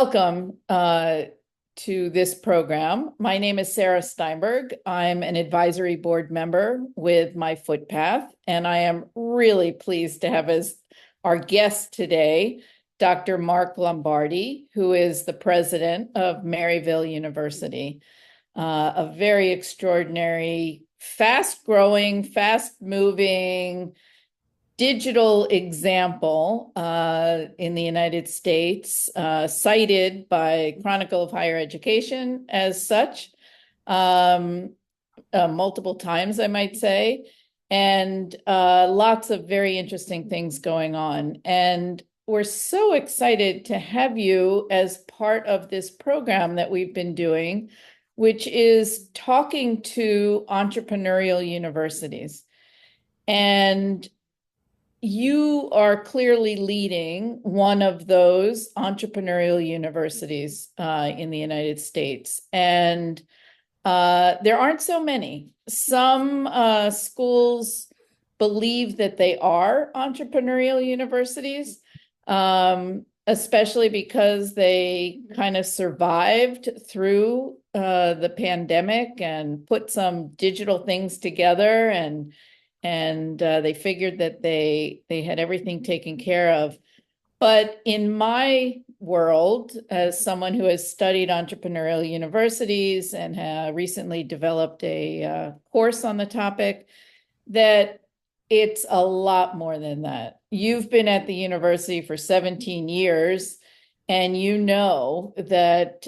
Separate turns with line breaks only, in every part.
Welcome to this program. My name is Sarah Steinberg. I'm an advisory board member with My Footpath, and I am really pleased to have as our guest today, Dr. Mark Lombardi, who is the president of Maryville University, a very extraordinary, fast-growing, fast-moving, digital example in the United States, cited by Chronicle of Higher Education as such, multiple times, I might say, and lots of very interesting things going on. And we're so excited to have you as part of this program that we've been doing, which is talking to entrepreneurial universities. And you are clearly leading one of those entrepreneurial universities in the United States. And there aren't so many. Some schools believe that they are entrepreneurial universities, especially because they kind of survived through the pandemic and put some digital things together, and they figured that they had everything taken care of. But in my world, as someone who has studied entrepreneurial universities and recently developed a course on the topic, that it's a lot more than that. You've been at the university for 17 years, and you know that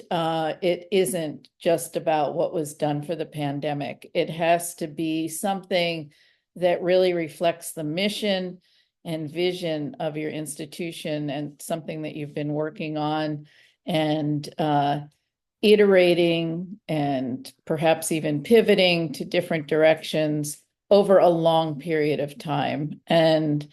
it isn't just about what was done for the pandemic. It has to be something that really reflects the mission and vision of your institution, and something that you've been working on and iterating and perhaps even pivoting to different directions over a long period of time. And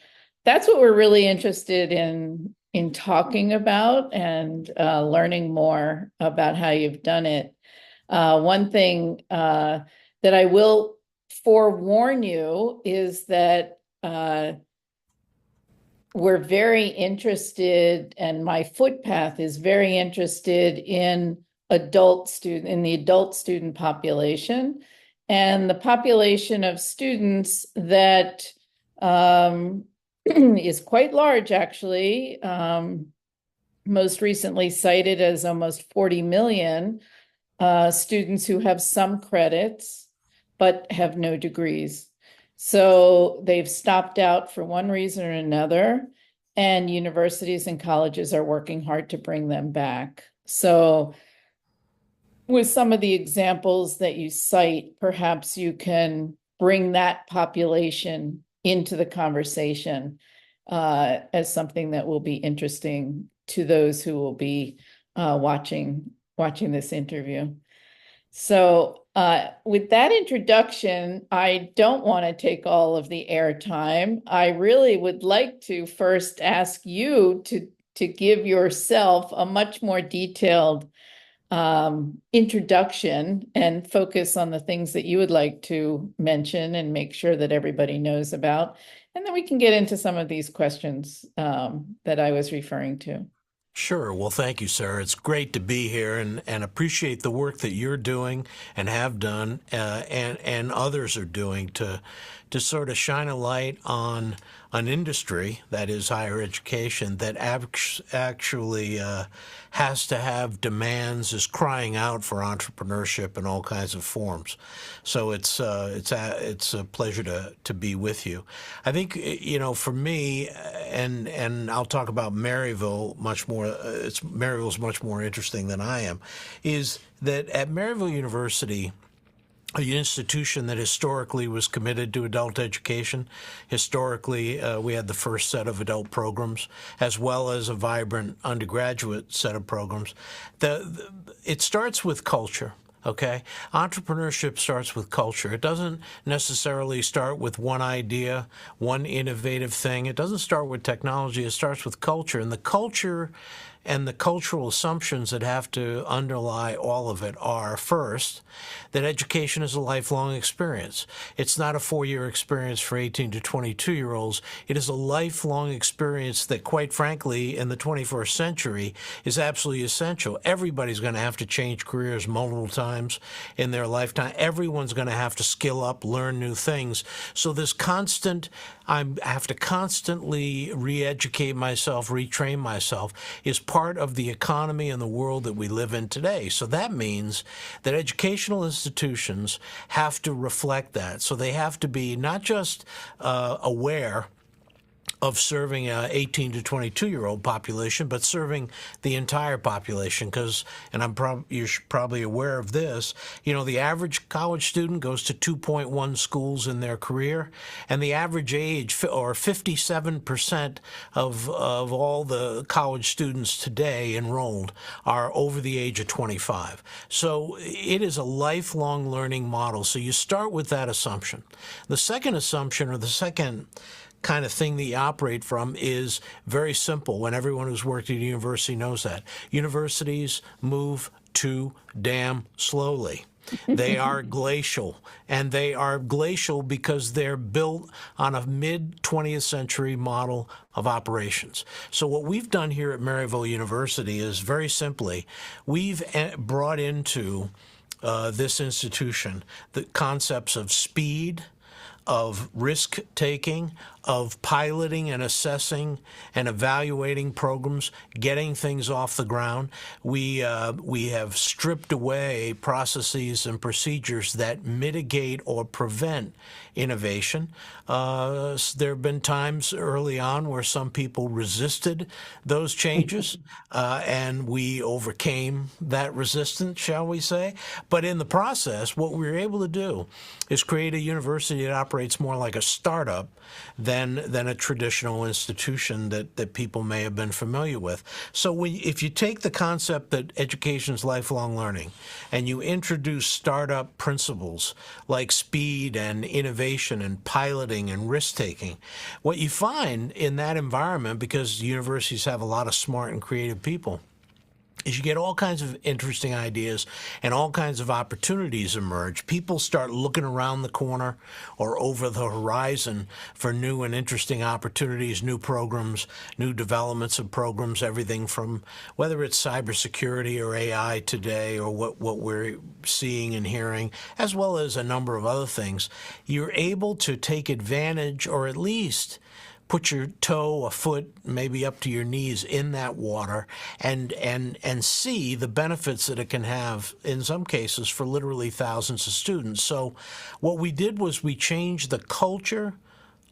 that's what we're really interested in talking about and learning more about how you've done it. One thing that I will forewarn you is that we're very interested, and My Footpath is very interested in the adult student population, and the population of students that is quite large, actually. Most recently cited as almost 40 million students who have some credits but have no degrees. So they've stopped out for one reason or another, and universities and colleges are working hard to bring them back. So with some of the examples that you cite, perhaps you can bring that population into the conversation as something that will be interesting to those who will be watching this interview. So with that introduction, I don't want to take all of the airtime. I really would like to first ask you to give yourself a much more detailed introduction and focus on the things that you would like to mention and make sure that everybody knows about. And then we can get into some of these questions that I was referring to.
Sure. Well, thank you, Sarah. It's great to be here, and appreciate the work that you're doing and have done and others are doing to sort of shine a light on an industry, that is higher education, that actually has to have demands, is crying out for entrepreneurship in all kinds of forms. So it's a pleasure to be with you. I think, for me, and I'll talk about Maryville much more. Maryville's much more interesting than I am. Is that at Maryville University, an institution that historically was committed to adult education. Historically, we had the first set of adult programs, as well as a vibrant undergraduate set of programs. It starts with culture. Okay, entrepreneurship starts with culture. It doesn't necessarily start with one idea, one innovative thing. It doesn't start with technology. It starts with culture, and the culture And the cultural assumptions that have to underlie all of it are, first, that education is a lifelong experience. It's not a 4-year experience for 18 to 22-year-olds. It is a lifelong experience that, quite frankly, in the 21st century is absolutely essential. Everybody's going to have to change careers multiple times in their lifetime. Everyone's going to have to skill up, learn new things. So this constant, I have to constantly re-educate myself, retrain myself, is part of the economy and the world that we live in today. So that means that educational institutions have to reflect that. So they have to be not just aware of serving a 18 to 22-year-old population, but serving the entire population. Because, and you're probably aware of this, the average college student goes to 2.1 schools in their career, and the average age, or 57% of all the college students today enrolled, are over the age of 25. So it is a lifelong learning model. So you start with that assumption. The second assumption, or the second kind of thing that you operate from, is very simple, and everyone who's worked at a university knows that. Universities move too damn slowly. They are glacial, and they are glacial because they're built on a mid-20th century model of operations. So what we've done here at Maryville University is, very simply, we've brought into this institution the concepts of speed, of risk-taking, of piloting and assessing and evaluating programs, getting things off the ground. We have stripped away processes and procedures that mitigate or prevent innovation. There have been times early on where some people resisted those changes, and we overcame that resistance, shall we say. But in the process, what we were able to do is create a university that operates more like a startup than a traditional institution that people may have been familiar with. So if you take the concept that education is lifelong learning and you introduce startup principles like speed and innovation and piloting and risk-taking, what you find in that environment, because universities have a lot of smart and creative people, is you get all kinds of interesting ideas and all kinds of opportunities emerge. People start looking around the corner or over the horizon for new and interesting opportunities, new programs, new developments of programs, everything from whether it's cybersecurity or AI today, or what we're seeing and hearing, as well as a number of other things. You're able to take advantage, or at least put your toe, a foot, maybe up to your knees in that water, and see the benefits that it can have, in some cases, for literally thousands of students. So what we did was we changed the culture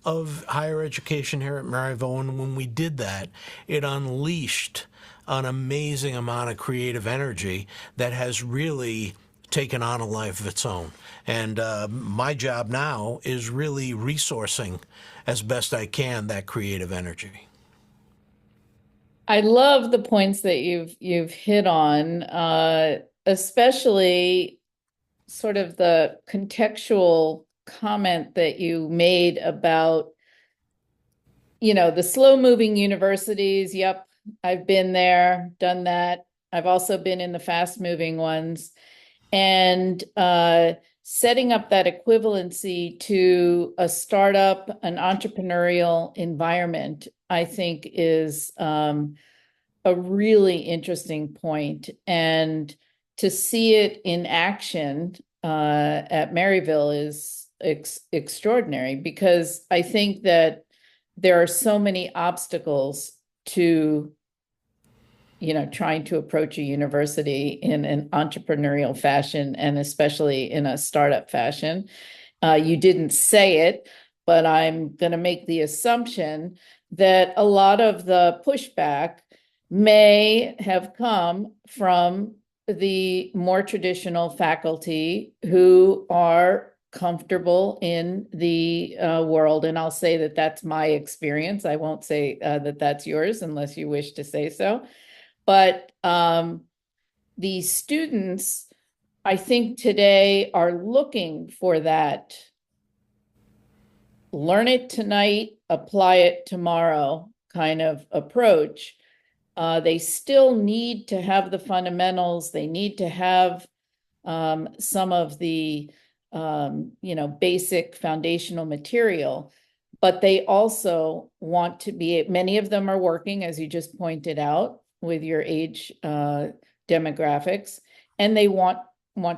of higher education here at Maryville, and when we did that, it unleashed an amazing amount of creative energy that has really taken on a life of its own. And my job now is really resourcing as best I can that creative energy.
I love the points that you've hit on, especially sort of the contextual comment that you made about, the slow-moving universities. Yep, I've been there, done that. I've also been in the fast-moving ones. And setting up that equivalency to a startup, an entrepreneurial environment, I think is a really interesting point. And to see it in action at Maryville is extraordinary, because I think that there are so many obstacles to trying to approach a university in an entrepreneurial fashion, and especially in a startup fashion. You didn't say it, but I'm going to make the assumption that a lot of the pushback may have come from the more traditional faculty who are comfortable in the world. And I'll say that that's my experience. I won't say that that's yours unless you wish to say so. But the students, I think today, are looking for that learn it tonight, apply it tomorrow kind of approach. They still need to have the fundamentals. They need to have some of the basic foundational material, but they also want to be, many of them are working, as you just pointed out, with your age demographics, and they want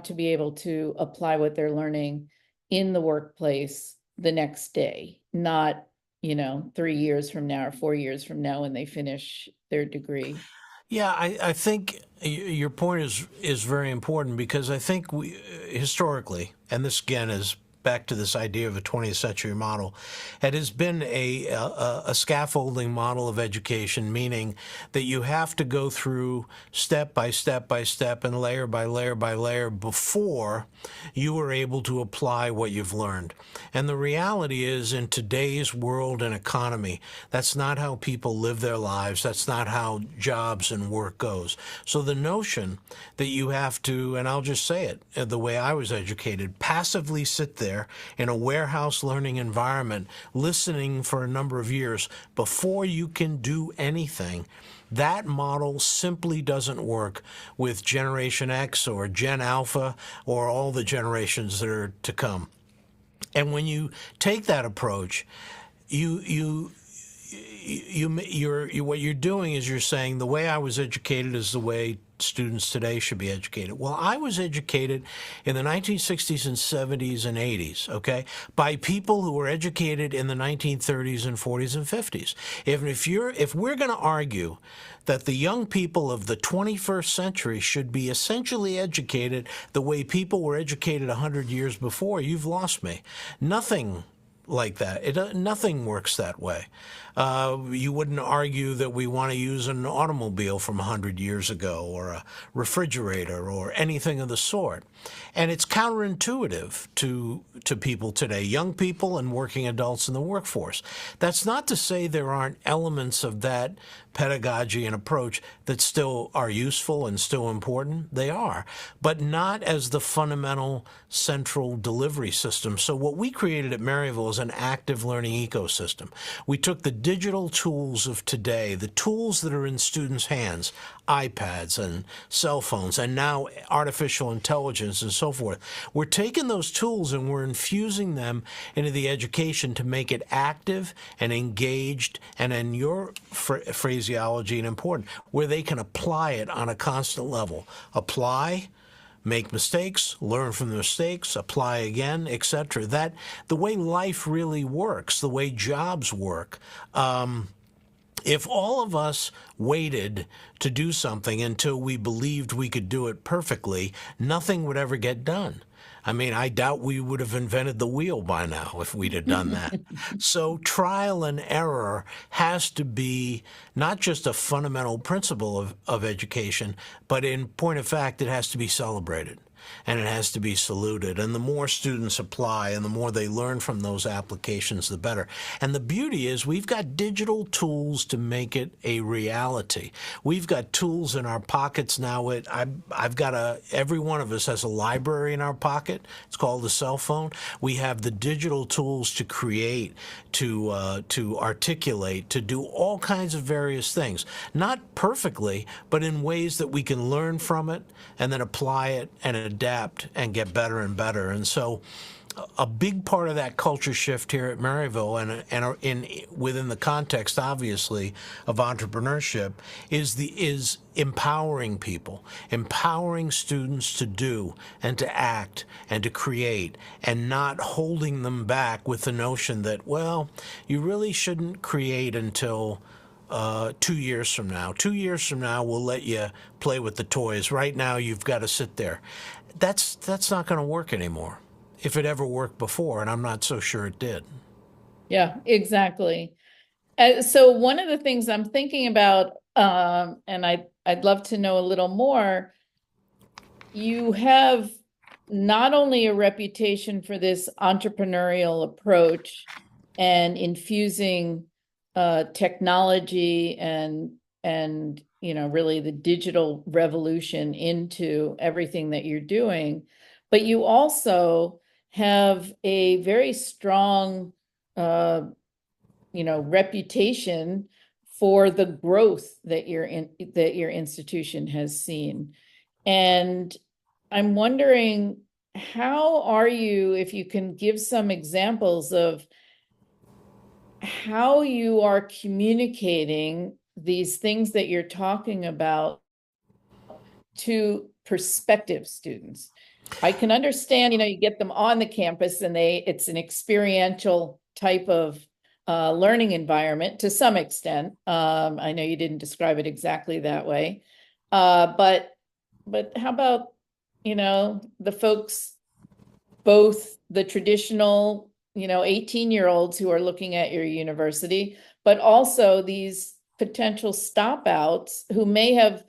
to be able to apply what they're learning in the workplace the next day, not 3 years from now or 4 years from now when they finish their degree.
Yeah, I think your point is very important because I think we historically, and this again is back to this idea of a 20th century model, it has been a scaffolding model of education, meaning that you have to go through step by step by step and layer by layer by layer before you are able to apply what you've learned. And the reality is, in today's world and economy, that's not how people live their lives. That's not how jobs and work goes. So the notion that you have to, and I'll just say it the way I was educated, passively sit there in a warehouse learning environment, listening for a number of years before you can do anything, that model simply doesn't work with Generation X or Gen Alpha or all the generations that are to come. And when you take that approach, you what you're doing is you're saying the way I was educated is the way students today should be educated. Well, I was educated in the 1960s and 70s and 80s, okay, by people who were educated in the 1930s and 40s and 50s. If we're going to argue that the young people of the 21st century should be essentially educated the way people were educated 100 years before, you've lost me. Nothing like that. Nothing works that way. You wouldn't argue that we want to use an automobile from 100 years ago or a refrigerator or anything of the sort. And it's counterintuitive to people today, young people and working adults in the workforce. That's not to say there aren't elements of that pedagogy and approach that still are useful and still important. They are, but not as the fundamental central delivery system. So what we created at Maryville is an active learning ecosystem. We took the digital tools of today, the tools that are in students' hands, iPads and cell phones, and now artificial intelligence and so forth. We're taking those tools and we're infusing them into the education to make it active and engaged, and in your phraseology and important, where they can apply it on a constant level. Apply, make mistakes, learn from the mistakes, apply again, etc. That the way life really works, the way jobs work. If all of us waited to do something until we believed we could do it perfectly, nothing would ever get done. I mean, I doubt we would have invented the wheel by now if we'd have done that. So trial and error has to be not just a fundamental principle of education, but in point of fact, it has to be celebrated. And it has to be saluted. And the more students apply and the more they learn from those applications, the better. And the beauty is we've got digital tools to make it a reality. We've got tools in our pockets now. Every one of us has a library in our pocket. It's called a cell phone. We have the digital tools to create, to articulate, to do all kinds of various things. Not perfectly, but in ways that we can learn from it and then apply it and adapt and get better and better. And so a big part of that culture shift here at Maryville and within the context, obviously, of entrepreneurship is empowering people, empowering students to do and to act and to create, and not holding them back with the notion that, well, you really shouldn't create until 2 years from now. 2 years from now, we'll let you play with the toys. Right now, you've got to sit there. That's not going to work anymore, if it ever worked before, and I'm not so sure it did.
Yeah, exactly. So one of the things I'm thinking about, and I'd love to know a little more, you have not only a reputation for this entrepreneurial approach and infusing technology and really the digital revolution into everything that you're doing, but you also have a very strong reputation for the growth that your institution has seen. And I'm wondering, how are you, if you can give some examples of how you are communicating these things that you're talking about to prospective students. I can understand, you get them on the campus and it's an experiential type of learning environment to some extent. I know you didn't describe it exactly that way. But how about, the folks, both the traditional, 18-year-olds who are looking at your university, but also these potential stop outs who may have,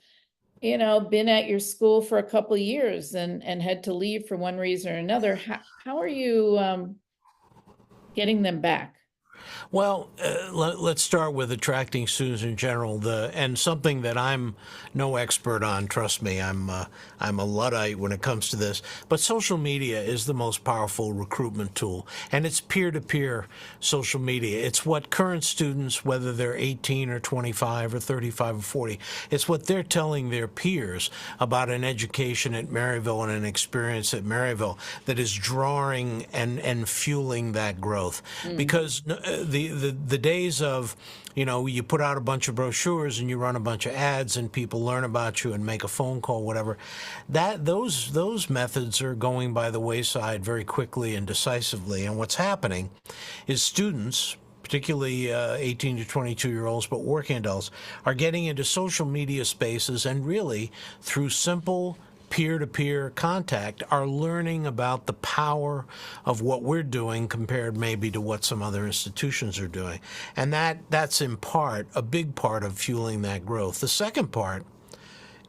been at your school for a couple of years and had to leave for one reason or another. How are you getting them back?
Well, let's start with attracting students in general. And something that I'm no expert on. Trust me, I'm a Luddite when it comes to this. But social media is the most powerful recruitment tool, and it's peer-to-peer social media. It's what current students, whether they're 18 or 25 or 35 or 40, it's what they're telling their peers about an education at Maryville and an experience at Maryville that is drawing and fueling that growth. Because the days of, you put out a bunch of brochures and you run a bunch of ads and people learn about you and make a phone call, whatever, those methods are going by the wayside very quickly and decisively. And what's happening is students, particularly 18 to 22-year-olds, but working adults, are getting into social media spaces and really, through simple peer-to-peer contact, are learning about the power of what we're doing compared maybe to what some other institutions are doing. And that's in part, a big part of fueling that growth. The second part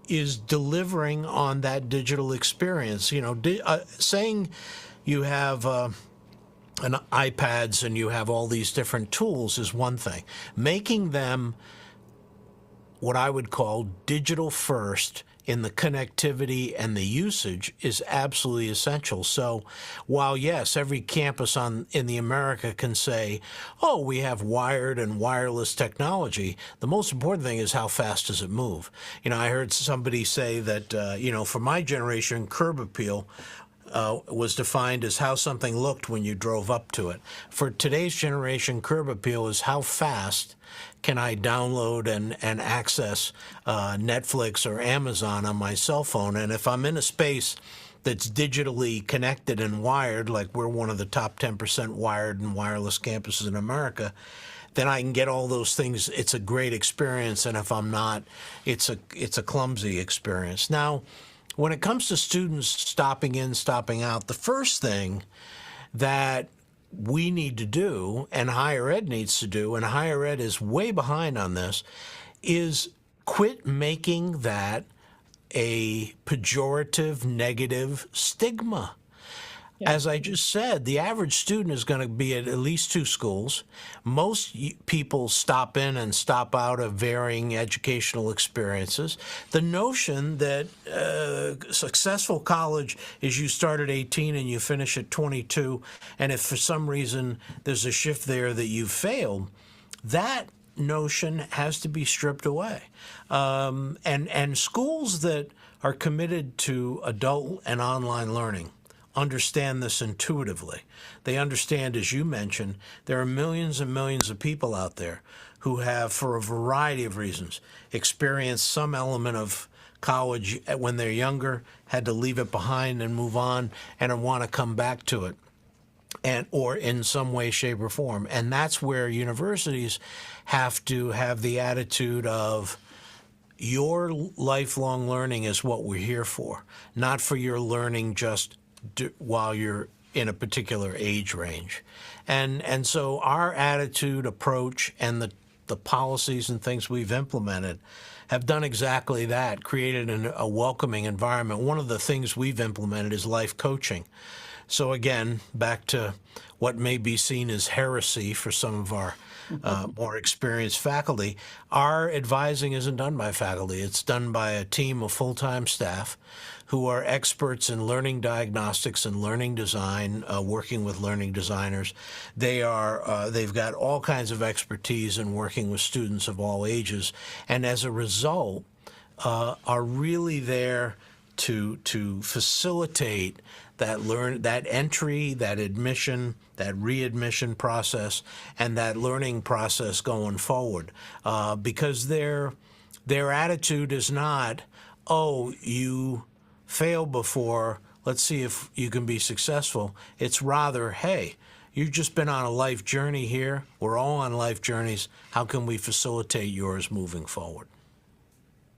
is delivering on that digital experience. Saying you have an iPads and you have all these different tools is one thing. Making them what I would call digital first in the connectivity and the usage is absolutely essential. So while, yes, every campus in the America can say, oh, we have wired and wireless technology, the most important thing is how fast does it move? I heard somebody say that, for my generation, curb appeal was defined as how something looked when you drove up to it. For today's generation, curb appeal is how fast can I download and access Netflix or Amazon on my cell phone. And if I'm in a space that's digitally connected and wired, like we're one of the top 10% wired and wireless campuses in America, then I can get all those things. It's a great experience. And if I'm not, it's a clumsy experience. Now, when it comes to students stopping in, stopping out, the first thing that we need to do, and higher ed needs to do, and higher ed is way behind on this, is quit making that a pejorative, negative stigma. Yeah. As I just said, the average student is going to be at least 2 schools. Most people stop in and stop out of varying educational experiences. The notion that successful college is you start at 18 and you finish at 22, and if for some reason there's a shift there that you've failed, that notion has to be stripped away. And schools that are committed to adult and online learning understand this intuitively. They understand, as you mentioned, there are millions and millions of people out there who have, for a variety of reasons, experienced some element of college when they're younger, had to leave it behind and move on, and want to come back to it, or in some way, shape, or form. And that's where universities have to have the attitude of, your lifelong learning is what we're here for, not for your learning just while you're in a particular age range. And so our attitude, approach, and the policies and things we've implemented have done exactly that, created a welcoming environment. One of the things we've implemented is life coaching. So again, back to what may be seen as heresy for some of our more experienced faculty. Our advising isn't done by faculty. It's done by a team of full-time staff who are experts in learning diagnostics and learning design, working with learning designers. They've got all kinds of expertise in working with students of all ages, and as a result, are really there to facilitate that entry, that admission, that readmission process, and that learning process going forward. Because their attitude is not, oh, you failed before, let's see if you can be successful. It's rather, hey, you've just been on a life journey here. We're all on life journeys. How can we facilitate yours moving forward?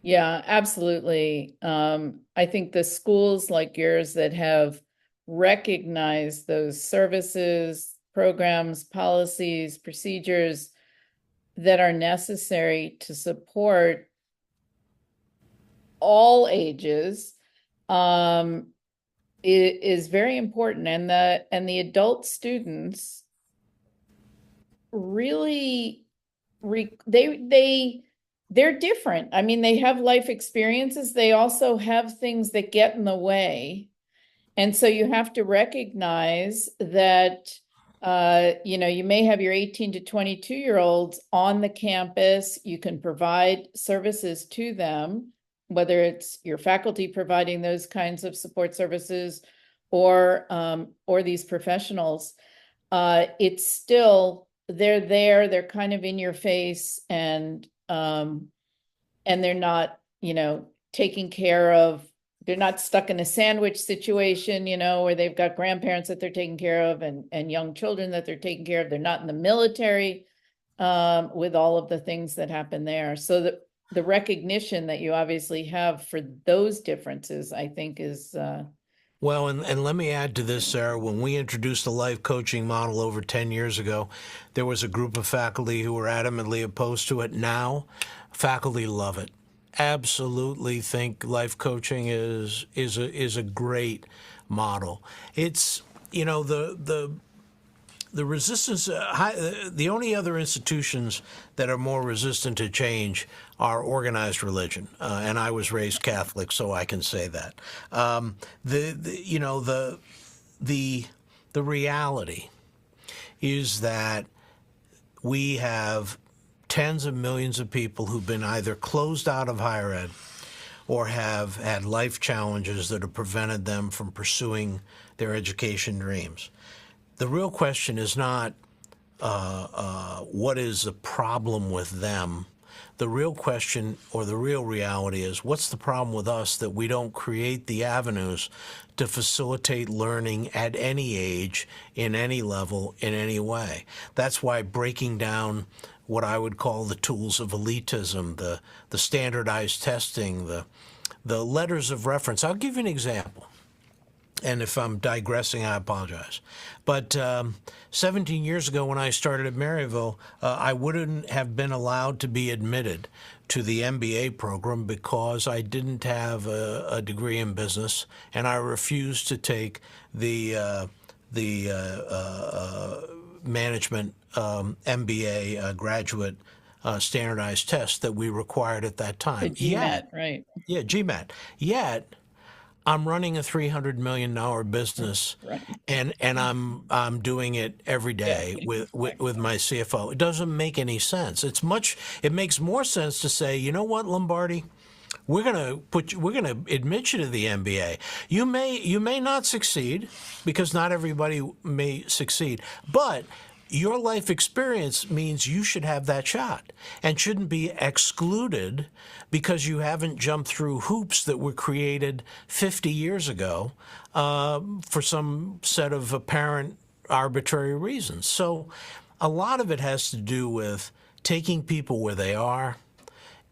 Yeah, absolutely. I think the schools like yours that have recognized those services, programs, policies, procedures that are necessary to support all ages, is very important. And the adult students really they're different. I mean, they have life experiences. They also have things that get in the way. And so you have to recognize that, you may have your 18 to 22-year-olds on the campus. You can provide services to them, whether it's your faculty providing those kinds of support services or these professionals. It's still, they're there, they're kind of in your face, and they're not, taking care of, they're not stuck in a sandwich situation, where they've got grandparents that they're taking care of and young children that they're taking care of. They're not in the military, with all of the things that happen there. So the recognition that you obviously have for those differences, I think is,
Well, and let me add to this, Sarah. When we introduced the life coaching model over 10 years ago, there was a group of faculty who were adamantly opposed to it. Now, faculty love it. Absolutely think life coaching is a great model. It's, the resistance, the only other institutions that are more resistant to change are organized religion, and I was raised Catholic, so I can say that. The reality is that we have tens of millions of people who've been either closed out of higher ed or have had life challenges that have prevented them from pursuing their education dreams. The real question is not what is the problem with them. The real question, or the real reality, is what's the problem with us that we don't create the avenues to facilitate learning at any age, in any level, in any way. That's why breaking down what I would call the tools of elitism, the standardized testing, the letters of reference. I'll give you an example. And if I'm digressing, I apologize. But 17 years ago when I started at Maryville, I wouldn't have been allowed to be admitted to the MBA program because I didn't have a degree in business, and I refused to take the management MBA graduate standardized test that we required at that time.
the GMAT, right?
Yeah, GMAT. Yet, I'm running a $300 million business,
Right.
and I'm doing it every day with my CFO. It doesn't make any sense. It makes more sense to say, you know what, Lombardi, we're gonna admit you to the MBA. You may not succeed, because not everybody may succeed, but your life experience means you should have that shot and shouldn't be excluded because you haven't jumped through hoops that were created 50 years ago for some set of apparent arbitrary reasons. So a lot of it has to do with taking people where they are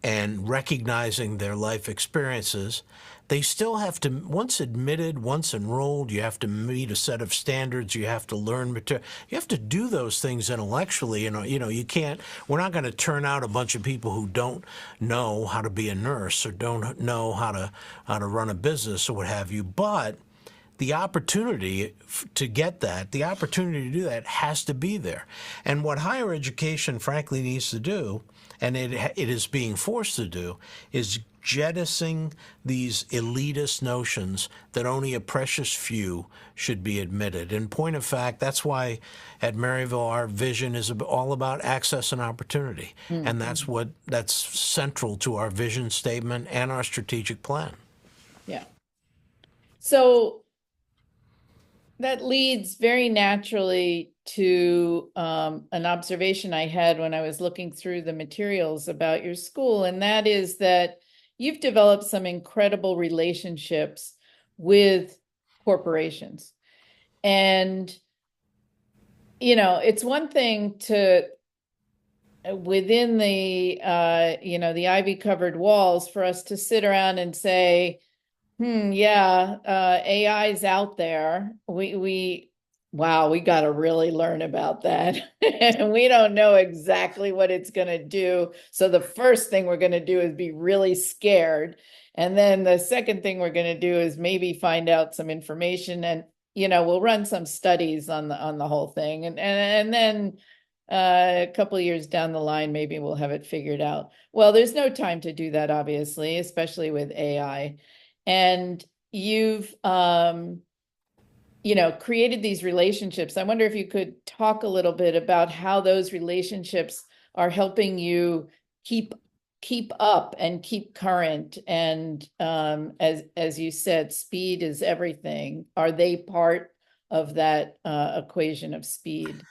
and recognizing their life experiences. They still have to, once admitted, once enrolled, you have to meet a set of standards, you have to learn material, you have to do those things intellectually. You can't, we're not going to turn out a bunch of people who don't know how to be a nurse or don't know how to run a business or what have you, but the opportunity to get that, the opportunity to do that has to be there. And what higher education, frankly, needs to do, and it is being forced to do, is jettisoning these elitist notions that only a precious few should be admitted. In point of fact, that's why at Maryville our vision is all about access and opportunity. Mm-hmm. And that's central to our vision statement and our strategic plan.
Yeah. So that leads very naturally to an observation I had when I was looking through the materials about your school, and that is that you've developed some incredible relationships with corporations. And, you know, it's one thing to, within the, the ivy covered walls, for us to sit around and say, AI is out there. Wow, we got to really learn about that. And we don't know exactly what it's going to do. So the first thing we're going to do is be really scared. And then the second thing we're going to do is maybe find out some information, and, we'll run some studies on the whole thing. And then a couple of years down the line, maybe we'll have it figured out. Well, there's no time to do that, obviously, especially with AI. And you've, created these relationships. I wonder if you could talk a little bit about how those relationships are helping you keep up and keep current. And as you said, speed is everything. Are they part of that equation of speed?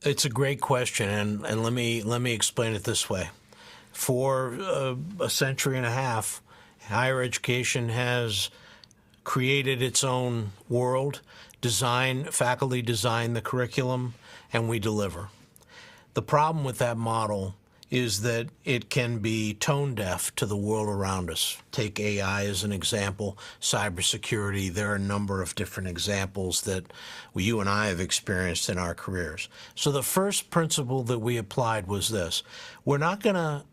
It's a great question, and let me explain it this way. For a century and a half, higher education has created its own world, faculty design the curriculum, and we deliver. The problem with that model is that it can be tone deaf to the world around us. Take AI as an example, cybersecurity. There are a number of different examples that you and I have experienced in our careers. So the first principle that we applied was this: we're not going to,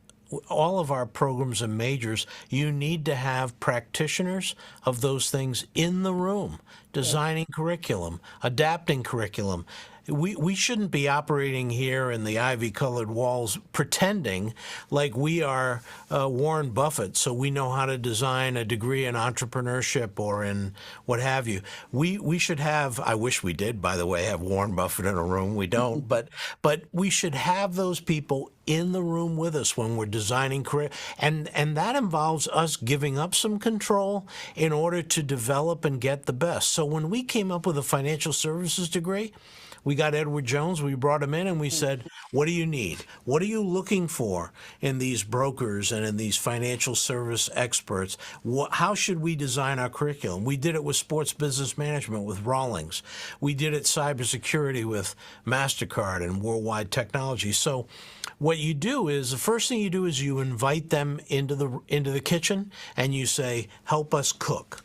all of our programs and majors, you need to have practitioners of those things in the room, designing curriculum, adapting curriculum. We shouldn't be operating here in the ivy-colored walls pretending like we are Warren Buffett, so we know how to design a degree in entrepreneurship or in what have you. We should have, I wish we did, by the way, have Warren Buffett in a room. We don't, but we should have those people in the room with us when we're designing career. And that involves us giving up some control in order to develop and get the best. So when we came up with a financial services degree, we got Edward Jones, we brought him in, and we said, what do you need? What are you looking for in these brokers and in these financial service experts? How should we design our curriculum? We did it with sports business management with Rawlings. We did it cybersecurity with MasterCard and Worldwide Technology. So what you do is, the first thing you do is you invite them into the kitchen and you say, help us cook.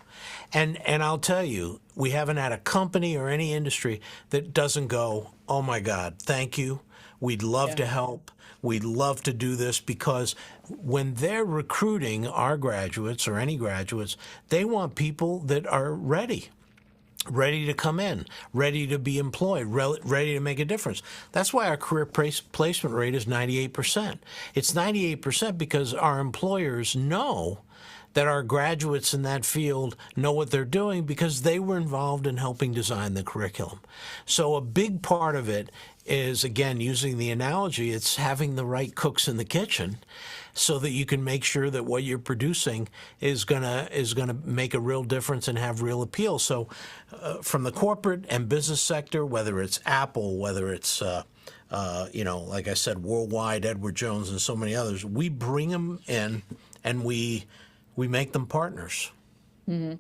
And I'll tell you, we haven't had a company or any industry that doesn't go, oh my God, thank you. We'd love to help. We'd love to do this, because when they're recruiting our graduates or any graduates, they want people that are ready to come in, ready to be employed, ready to make a difference. That's why our career placement rate is 98%. It's 98% because our employers know that our graduates in that field know what they're doing because they were involved in helping design the curriculum. So a big part of it is, again, using the analogy, it's having the right cooks in the kitchen so that you can make sure that what you're producing is gonna make a real difference and have real appeal. So from the corporate and business sector, whether it's Apple, whether it's like I said, Worldwide, Edward Jones, and so many others, we bring them in and we make them partners.
Mm-hmm.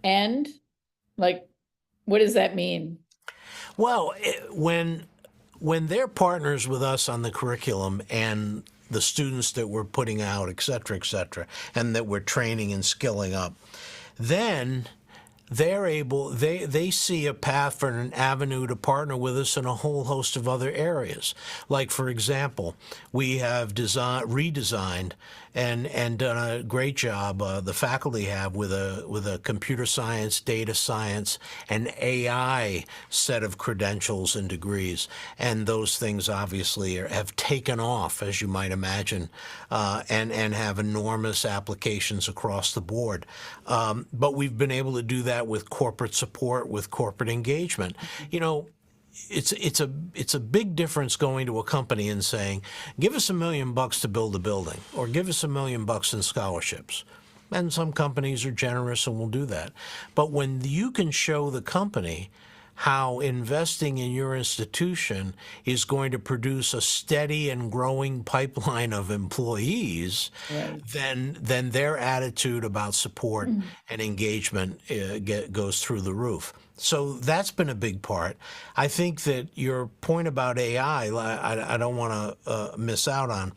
And like, what does that mean?
Well, when they're partners with us on the curriculum and the students that we're putting out, et cetera, and that we're training and skilling up, then they see a path for an avenue to partner with us in a whole host of other areas. Like, for example, we have redesigned and done a great job, the faculty have, with a computer science, data science, and AI set of credentials and degrees. And those things obviously have taken off, as you might imagine, and have enormous applications across the board. But we've been able to do that with corporate support, with corporate engagement. You know, it's a big difference going to a company and saying, give us $1 million to build a building, or give us $1 million in scholarships. And some companies are generous and will do that. But when you can show the company how investing in your institution is going to produce a steady and growing pipeline of employees,
Right.
then their attitude about support and engagement goes through the roof. So that's been a big part. I think that your point about AI, I don't want to miss out on.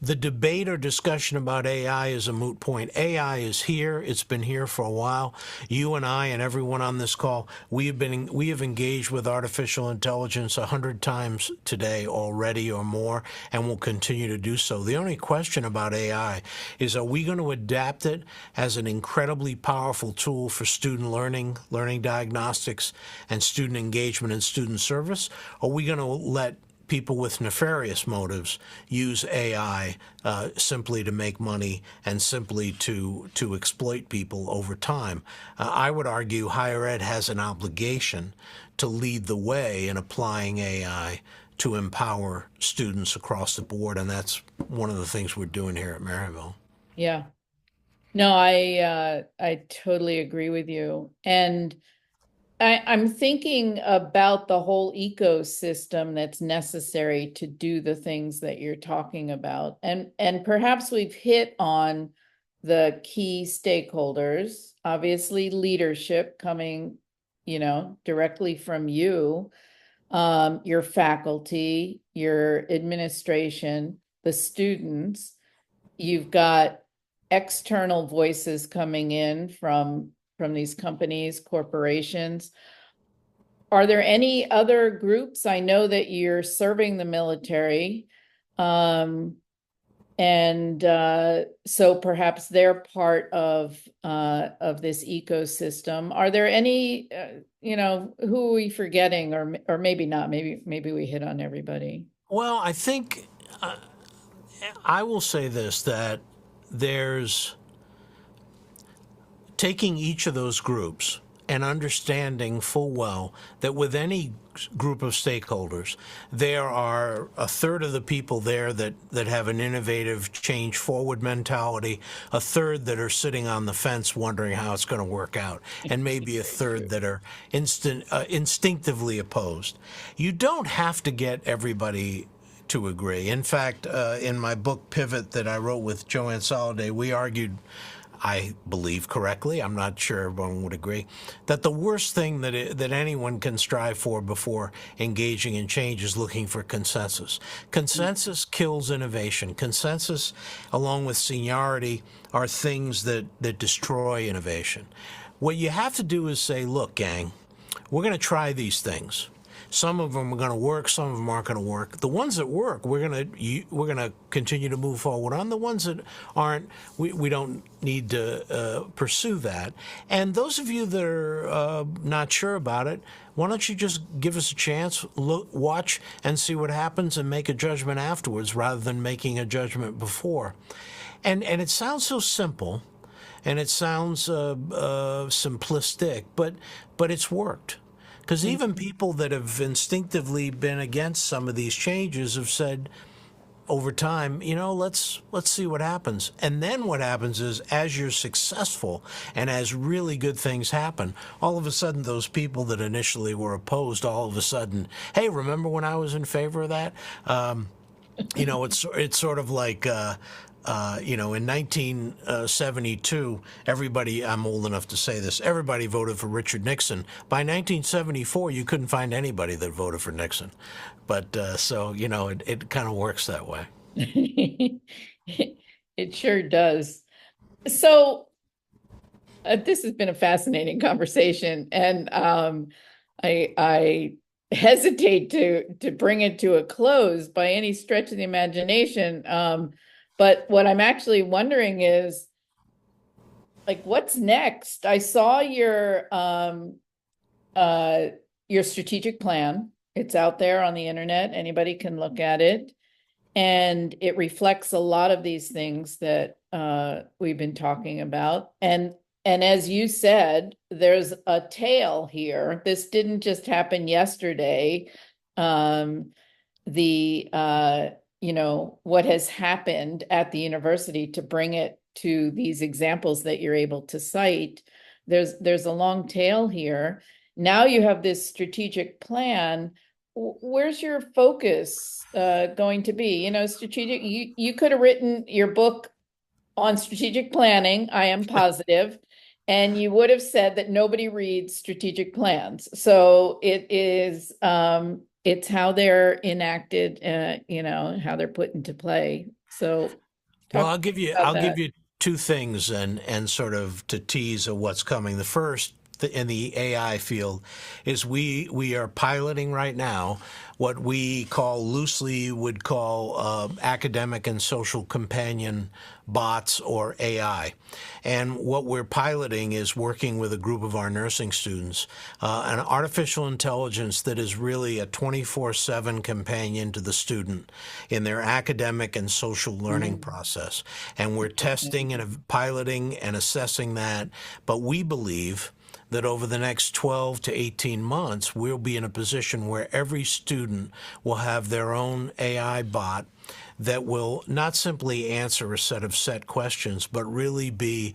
The debate or discussion about AI is a moot point. AI is here. It's been here for a while. You and I and everyone on this call, we have engaged with artificial intelligence 100 times today already or more, and will continue to do so. The only question about AI is, are we going to adapt it as an incredibly powerful tool for student learning, learning diagnostics, and student engagement and student service? Or are we going to let people with nefarious motives use AI simply to make money and simply to exploit people over time? I would argue higher ed has an obligation to lead the way in applying AI to empower students across the board, and that's one of the things we're doing here at Maryville.
Yeah. No, I totally agree with you. And I'm thinking about the whole ecosystem that's necessary to do the things that you're talking about. And perhaps we've hit on the key stakeholders, obviously leadership coming, directly from you, your faculty, your administration, the students. You've got external voices coming in from these companies, corporations. Are there any other groups? I know that you're serving the military. And so perhaps they're part of this ecosystem. Are there any, who are we forgetting, or maybe not? Maybe we hit on everybody.
Well, I think I will say this, that there's taking each of those groups and understanding full well that with any group of stakeholders, there are a third of the people there that have an innovative, change forward mentality, a third that are sitting on the fence wondering how it's going to work out, and maybe a third that are instinctively opposed. You don't have to get everybody to agree. In fact, in my book Pivot that I wrote with Joanne Soliday, we argued, I believe correctly, I'm not sure everyone would agree, that the worst thing that anyone can strive for before engaging in change is looking for consensus. Consensus kills innovation. Consensus, along with seniority, are things that destroy innovation. What you have to do is say, look, gang, we're going to try these things. Some of them are going to work, some of them aren't going to work. The ones that work, we're going to continue to move forward on. The ones that aren't, we don't need to pursue that. And those of you that are not sure about it, why don't you just give us a chance, look, watch, and see what happens, and make a judgment afterwards rather than making a judgment before. And it sounds so simple, and it sounds simplistic, but it's worked. Because even people that have instinctively been against some of these changes have said over time, let's see what happens. And then what happens is, as you're successful and as really good things happen, all of a sudden those people that initially were opposed, all of a sudden, hey, remember when I was in favor of that? It's sort of like, in 1972, everybody, I'm old enough to say this, everybody voted for Richard Nixon. By 1974, you couldn't find anybody that voted for Nixon. But it kind of works that way.
It sure does. So This has been a fascinating conversation, and I hesitate to bring it to a close by any stretch of the imagination. But what I'm actually wondering is, like, what's next? I saw your strategic plan. It's out there on the internet. Anybody can look at it. And it reflects a lot of these things that we've been talking about. And as you said, there's a tail here. This didn't just happen yesterday. What has happened at the university to bring it to these examples that you're able to cite, there's a long tail here. Now you have this strategic plan. Where's your focus going to be? Strategic, you could have written your book on strategic planning, I am positive, and you would have said that nobody reads strategic plans. So it's how they're enacted, how they're put into play. So
Well,
talk
I'll
about
give
that.
you two things and sort of to tease of what's coming. The first in the AI field is we are piloting right now what we call loosely would call academic and social companion bots or AI. And what we're piloting is working with a group of our nursing students, an artificial intelligence that is really a 24/7 companion to the student in their academic and social learning process. And we're testing and piloting and assessing that. But we believe that over the next 12 to 18 months, we'll be in a position where every student will have their own AI bot that will not simply answer a set questions, but really be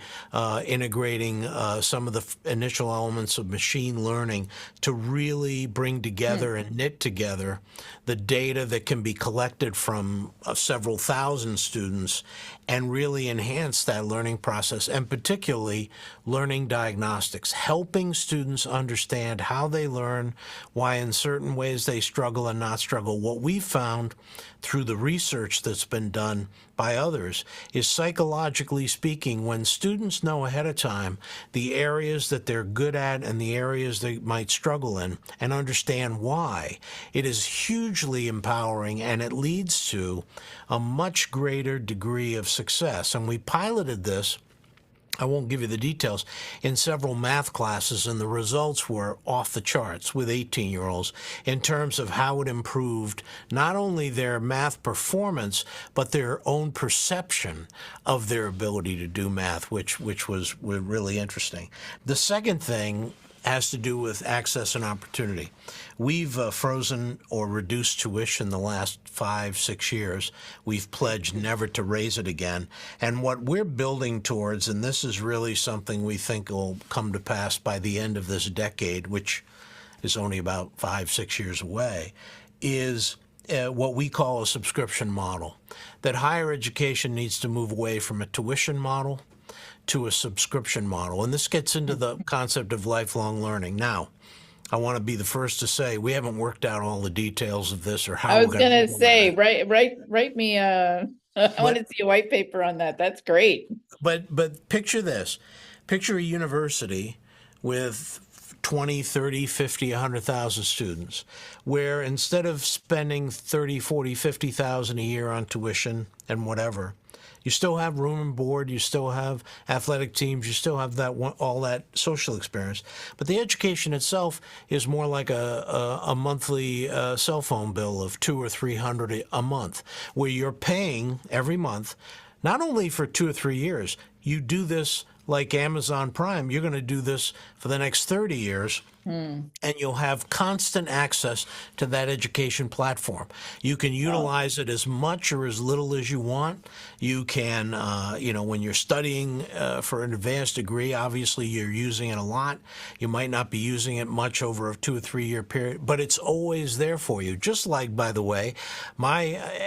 integrating some of the initial elements of machine learning to really bring together and knit together the data that can be collected from several thousand students and really enhance that learning process, and particularly learning diagnostics, helping students understand how they learn, why in certain ways they struggle and not struggle. What we found through the research that's been done by others is, psychologically speaking, when students know ahead of time the areas that they're good at and the areas they might struggle in and understand why, it is hugely empowering and it leads to a much greater degree of success. And we piloted this, I won't give you the details, in several math classes, and the results were off the charts with 18-year-olds in terms of how it improved not only their math performance, but their own perception of their ability to do math, which was really interesting. The second thing has to do with access and opportunity. We've frozen or reduced tuition the last 5-6 years. We've pledged never to raise it again. And what we're building towards, and this is really something we think will come to pass by the end of this decade, which is only about 5-6 years away, is what we call a subscription model. That higher education needs to move away from a tuition model to a subscription model. And this gets into the concept of lifelong learning. Now, I want to be the first to say we haven't worked out all the details of this or how
I
we're
was
going to
gonna
implement
say,
it.
write me I want
But
to see a white paper on that. That's great.
but picture this. Picture a university with 20, 30, 50, 100,000 students, where instead of spending 30, 40, 50,000 a year on tuition and whatever, you still have room and board, you still have athletic teams, you still have that all that social experience. But the education itself is more like a monthly cell phone bill of $200 or $300 a month, where you're paying every month, not only for 2 or 3 years. You do this like Amazon Prime. You're going to do this for the next 30 years. And you'll have constant access to that education platform. You can utilize it as much or as little as you want. You can, when you're studying for an advanced degree, obviously you're using it a lot. You might not be using it much over a 2 or 3 year period, but it's always there for you. Just like, by the way, my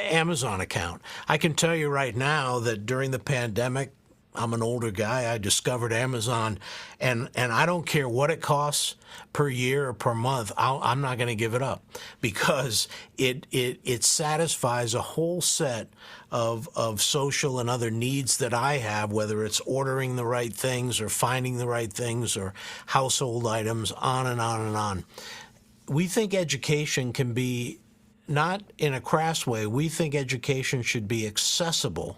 Amazon account. I can tell you right now that during the pandemic, I'm an older guy. I discovered Amazon, and I don't care what it costs per year or per month. I'm not going to give it up because it satisfies a whole set of social and other needs that I have, whether it's ordering the right things or finding the right things or household items, on and on and on. We think education can be, not in a crass way, we think education should be accessible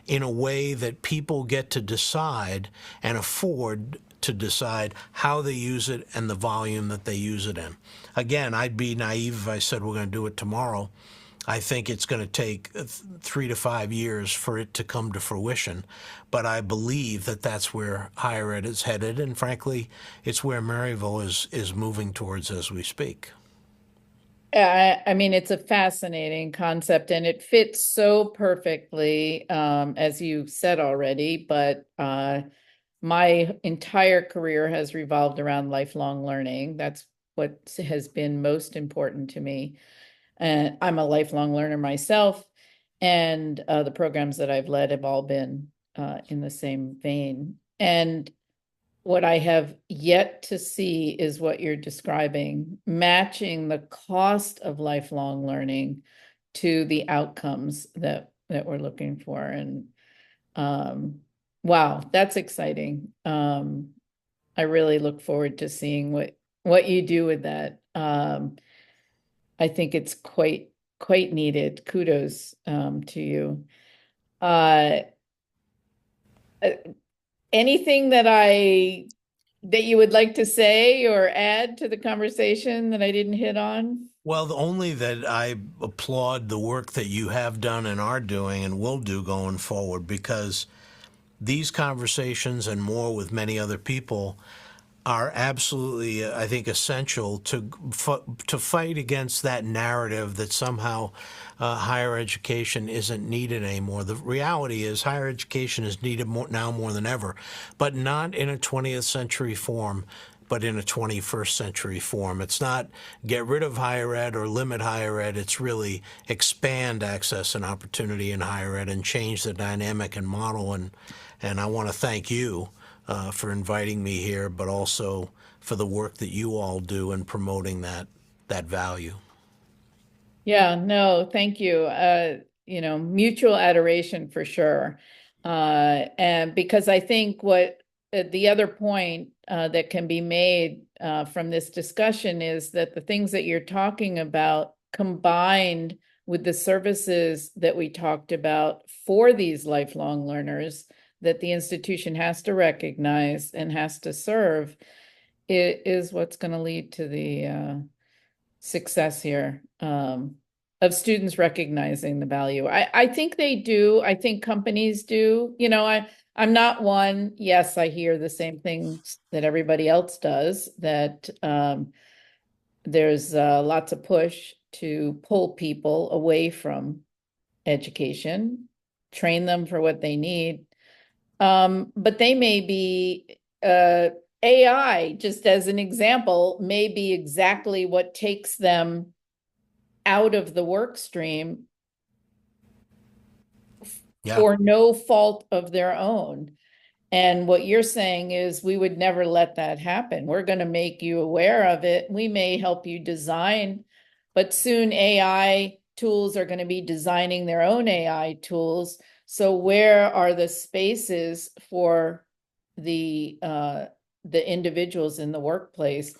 in a way that people get to decide and afford to decide how they use it and the volume that they use it in. Again, I'd be naive if I said we're going to do it tomorrow. I think it's going to take 3 to 5 years for it to come to fruition, but I believe that that's where higher ed is headed, and frankly, it's where Maryville is moving towards as we speak.
I mean, it's a fascinating concept and it fits so perfectly, as you said already, but my entire career has revolved around lifelong learning. That's what has been most important to me. And I'm a lifelong learner myself, and the programs that I've led have all been in the same vein. And what I have yet to see is what you're describing, matching the cost of lifelong learning to the outcomes that we're looking for. And wow, that's exciting. I really look forward to seeing what you do with that. I think it's quite needed. Kudos to you. Uh, anything that you would like to say or add to the conversation that I didn't hit on?
Well, only that I applaud the work that you have done and are doing and will do going forward, because these conversations and more with many other people are absolutely, I think, essential to fight against that narrative that somehow higher education isn't needed anymore. The reality is higher education is needed now more than ever, but not in a 20th century form, but in a 21st century form. It's not get rid of higher ed or limit higher ed. It's really expand access and opportunity in higher ed and change the dynamic and model. And I want to thank you for inviting me here, but also for the work that you all do in promoting that value.
Yeah, no, thank you. Mutual adoration for sure. And because I think what the other point that can be made from this discussion is that the things that you're talking about combined with the services that we talked about for these lifelong learners that the institution has to recognize and has to serve is what's going to lead to the success here, of students recognizing the value. I think they do. I think companies do. I'm not one. Yes, I hear the same things that everybody else does, that there's lots of push to pull people away from education, train them for what they need. But they may be, AI, just as an example, may be exactly what takes them out of the work stream
Yeah.
for no fault of their own. And what you're saying is we would never let that happen. We're going to make you aware of it. We may help you design, but soon AI tools are going to be designing their own AI tools. So where are the spaces for the individuals in the workplace?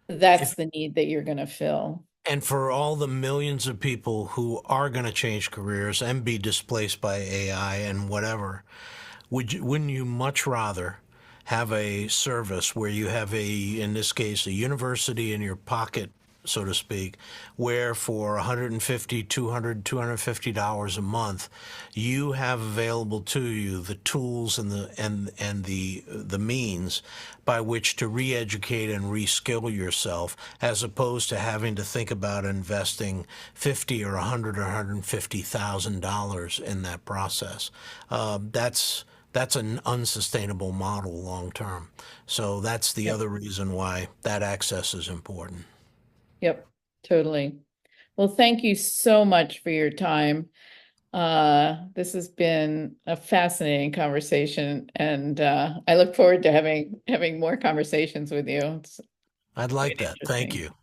That's the need that you're going to fill.
And for all the millions of people who are going to change careers and be displaced by AI and whatever, wouldn't you much rather have a service where you have in this case, a university in your pocket, so to speak, where for $150, $200, $250 a month, you have available to you the tools and the means by which to re-educate and reskill yourself, as opposed to having to think about investing $50 or $100 or $150,000 in that process. That's an unsustainable model long term. So that's the
Yep.
other reason why that access is important.
Yep, totally. Well, thank you so much for your time. This has been a fascinating conversation, and I look forward to having more conversations with you. It's
I'd
quite
like that. Thank
interesting.
you.